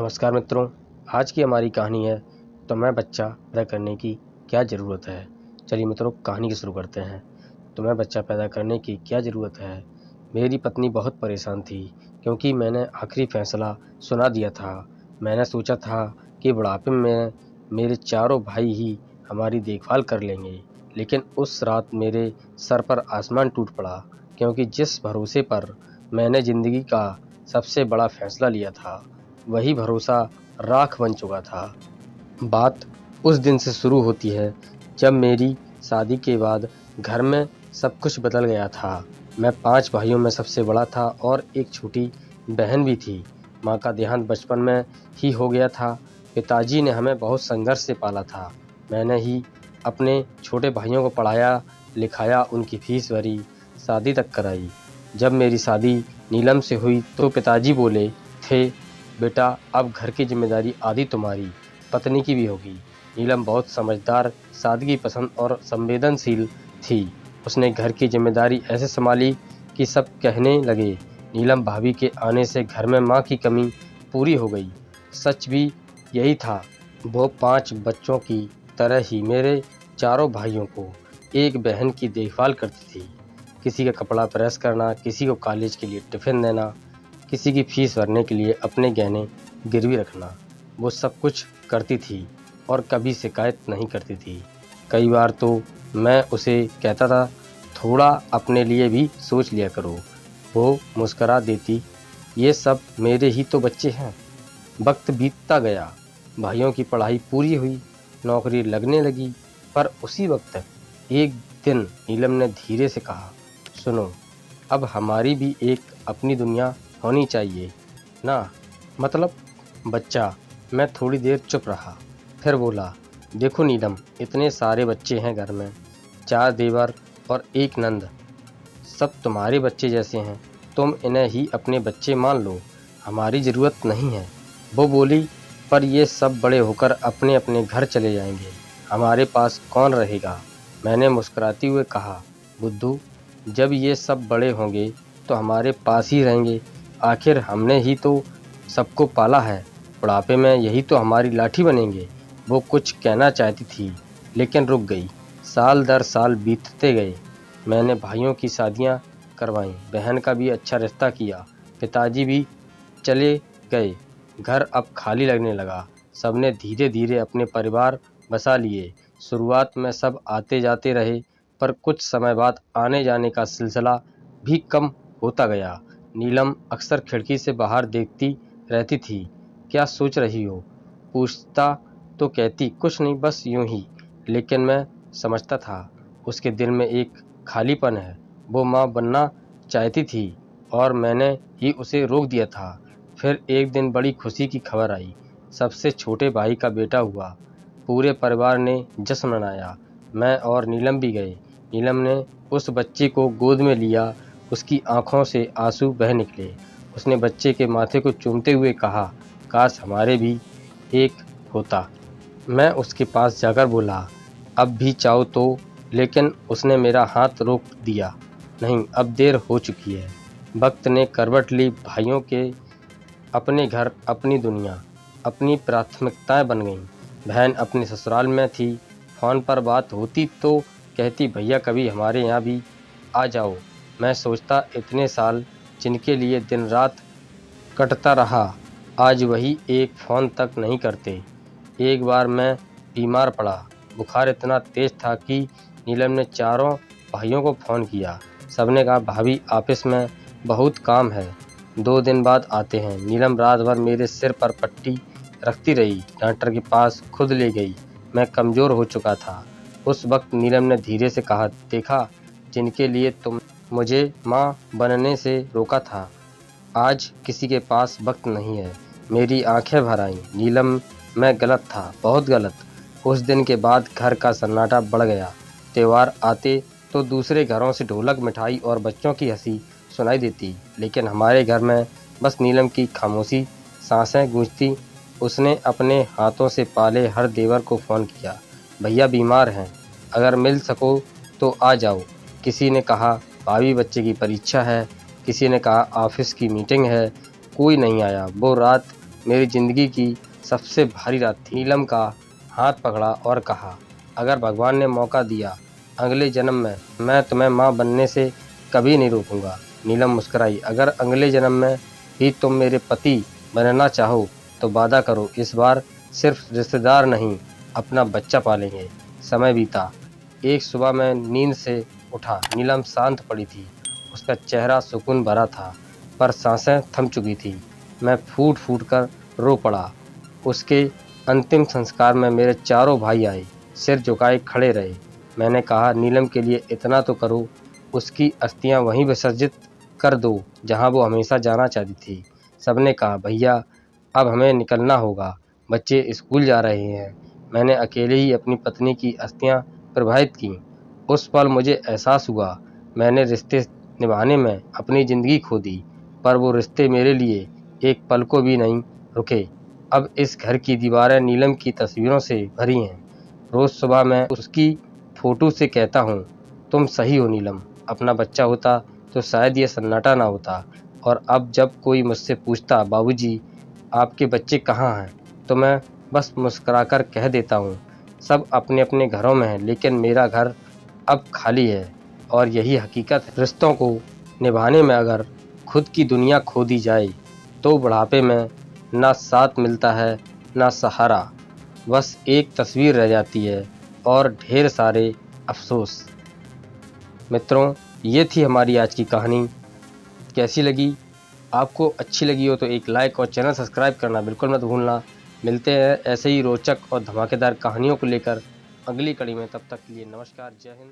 नमस्कार मित्रों, आज की हमारी कहानी है तो मैं बच्चा पैदा करने की क्या ज़रूरत है। चलिए मित्रों, कहानी की शुरू करते हैं। तो मैं बच्चा पैदा करने की क्या ज़रूरत है। मेरी पत्नी बहुत परेशान थी क्योंकि मैंने आखिरी फैसला सुना दिया था। मैंने सोचा था कि बुढ़ापे में मेरे चारों भाई ही हमारी देखभाल कर लेंगे, लेकिन उस रात मेरे सर पर आसमान टूट पड़ा क्योंकि जिस भरोसे पर मैंने ज़िंदगी का सबसे बड़ा फैसला लिया था, वही भरोसा राख बन चुका था। बात उस दिन से शुरू होती है जब मेरी शादी के बाद घर में सब कुछ बदल गया था। मैं 5 भाइयों में सबसे बड़ा था और एक छोटी बहन भी थी। माँ का देहांत बचपन में ही हो गया था। पिताजी ने हमें बहुत संघर्ष से पाला था। मैंने ही अपने छोटे भाइयों को पढ़ाया लिखाया, उनकी फीस भरी, शादी तक कराई। जब मेरी शादी नीलम से हुई तो पिताजी बोले थे, बेटा अब घर की जिम्मेदारी आधी तुम्हारी पत्नी की भी होगी। नीलम बहुत समझदार, सादगी पसंद और संवेदनशील थी। उसने घर की जिम्मेदारी ऐसे संभाली कि सब कहने लगे, नीलम भाभी के आने से घर में माँ की कमी पूरी हो गई। सच भी यही था। वो 5 बच्चों की तरह ही मेरे चारों भाइयों को एक बहन की देखभाल करती थी। किसी का कपड़ा प्रेस करना, किसी को कॉलेज के लिए टिफ़िन देना, किसी की फीस भरने के लिए अपने गहने गिरवी रखना, वो सब कुछ करती थी और कभी शिकायत नहीं करती थी। कई बार तो मैं उसे कहता था, थोड़ा अपने लिए भी सोच लिया करो। वो मुस्करा देती, ये सब मेरे ही तो बच्चे हैं। वक्त बीतता गया, भाइयों की पढ़ाई पूरी हुई, नौकरी लगने लगी, पर उसी वक्त एक दिन नीलम ने धीरे से कहा, सुनो, अब हमारी भी एक अपनी दुनिया होनी चाहिए ना। मतलब बच्चा। मैं थोड़ी देर चुप रहा, फिर बोला, देखो नीलम, इतने सारे बच्चे हैं घर में, 4 देवर और एक नंद, सब तुम्हारे बच्चे जैसे हैं। तुम इन्हें ही अपने बच्चे मान लो, हमारी ज़रूरत नहीं है। वो बोली, पर ये सब बड़े होकर अपने अपने घर चले जाएंगे, हमारे पास कौन रहेगा। मैंने मुस्कुराते हुए कहा, बुद्धू, जब ये सब बड़े होंगे तो हमारे पास ही रहेंगे। आखिर हमने ही तो सबको पाला है, बुढ़ापे में यही तो हमारी लाठी बनेंगे। वो कुछ कहना चाहती थी लेकिन रुक गई। साल दर साल बीतते गए। मैंने भाइयों की शादियां करवाईं, बहन का भी अच्छा रिश्ता किया, पिताजी भी चले गए। घर अब खाली लगने लगा। सबने धीरे धीरे अपने परिवार बसा लिए। शुरुआत में सब आते जाते रहे, पर कुछ समय बाद आने जाने का सिलसिला भी कम होता गया। नीलम अक्सर खिड़की से बाहर देखती रहती थी। क्या सोच रही हो, पूछता तो कहती कुछ नहीं, बस यूं ही। लेकिन मैं समझता था उसके दिल में एक खालीपन है। वो माँ बनना चाहती थी और मैंने ही उसे रोक दिया था। फिर एक दिन बड़ी खुशी की खबर आई, सबसे छोटे भाई का बेटा हुआ। पूरे परिवार ने जश्न मनाया। मैं और नीलम भी गए। नीलम ने उस बच्चे को गोद में लिया। उसकी आंखों से आंसू बह निकले। उसने बच्चे के माथे को चूमते हुए कहा, काश हमारे भी एक होता। मैं उसके पास जाकर बोला, अब भी चाहो तो, लेकिन उसने मेरा हाथ रोक दिया। नहीं, अब देर हो चुकी है। वक्त ने करवट ली। भाइयों के अपने घर, अपनी दुनिया, अपनी प्राथमिकताएं बन गईं। बहन अपने ससुराल में थी। फ़ोन पर बात होती तो कहती, भैया कभी हमारे यहाँ भी आ जाओ। मैं सोचता, इतने साल जिनके लिए दिन रात कटता रहा, आज वही एक फ़ोन तक नहीं करते। एक बार मैं बीमार पड़ा। बुखार इतना तेज़ था कि नीलम ने चारों भाइयों को फ़ोन किया। सबने कहा, भाभी ऑफिस में बहुत काम है, 2 दिन बाद आते हैं। नीलम रात भर मेरे सिर पर पट्टी रखती रही, डॉक्टर के पास खुद ले गई। मैं कमज़ोर हो चुका था। उस वक्त नीलम ने धीरे से कहा, देखा, जिनके लिए तुम मुझे माँ बनने से रोका था, आज किसी के पास वक्त नहीं है। मेरी आंखें भर आईं। नीलम, मैं गलत था, बहुत गलत। उस दिन के बाद घर का सन्नाटा बढ़ गया। त्योहार आते तो दूसरे घरों से ढोलक, मिठाई और बच्चों की हंसी सुनाई देती, लेकिन हमारे घर में बस नीलम की खामोशी सांसें गूंजती। उसने अपने हाथों से पाले हर देवर को फ़ोन किया, भैया बीमार हैं, अगर मिल सको तो आ जाओ। किसी ने कहा, भाभी बच्चे की परीक्षा है, किसी ने कहा ऑफिस की मीटिंग है। कोई नहीं आया। वो रात मेरी ज़िंदगी की सबसे भारी रात थी। नीलम का हाथ पकड़ा और कहा, अगर भगवान ने मौका दिया अगले जन्म में मैं तुम्हें माँ बनने से कभी नहीं रोकूंगा। नीलम मुस्कुराई, अगर अगले जन्म में भी तुम मेरे पति बनना चाहो तो वादा करो, इस बार सिर्फ रिश्तेदार नहीं अपना बच्चा पालेंगे। समय बीता। एक सुबह मैं नींद से उठा। नीलम शांत पड़ी थी। उसका चेहरा सुकून भरा था, पर सांसें थम चुकी थी। मैं फूट फूट कर रो पड़ा। उसके अंतिम संस्कार में मेरे चारों भाई आए, सिर झुकाए खड़े रहे। मैंने कहा, नीलम के लिए इतना तो करो, उसकी अस्थियां वहीं विसर्जित कर दो जहां वो हमेशा जाना चाहती थी। सबने कहा, भैया अब हमें निकलना होगा, बच्चे स्कूल जा रहे हैं। मैंने अकेले ही अपनी पत्नी की अस्थियां प्रवाहित की। उस पल मुझे एहसास हुआ मैंने रिश्ते निभाने में अपनी ज़िंदगी खो दी, पर वो रिश्ते मेरे लिए एक पल को भी नहीं रुके। अब इस घर की दीवारें नीलम की तस्वीरों से भरी हैं। रोज़ सुबह मैं उसकी फ़ोटो से कहता हूँ, तुम सही हो नीलम, अपना बच्चा होता तो शायद ये सन्नाटा ना होता। और अब जब कोई मुझसे पूछता, बाबूजी आपके बच्चे कहाँ हैं, तो मैं बस मुस्कुराकर कह देता हूँ, सब अपने अपने घरों में हैं, लेकिन मेरा घर अब खाली है। और यही हकीकत है। रिश्तों को निभाने में अगर खुद की दुनिया खो दी जाए तो बुढ़ापे में ना साथ मिलता है ना सहारा, बस एक तस्वीर रह जाती है और ढेर सारे अफसोस। मित्रों, ये थी हमारी आज की कहानी। कैसी लगी? आपको अच्छी लगी हो तो एक लाइक और चैनल सब्सक्राइब करना बिल्कुल मत भूलना। मिलते हैं ऐसे ही रोचक और धमाकेदार कहानियों को लेकर अगली कड़ी में। तब तक के लिए नमस्कार, जय हिंद।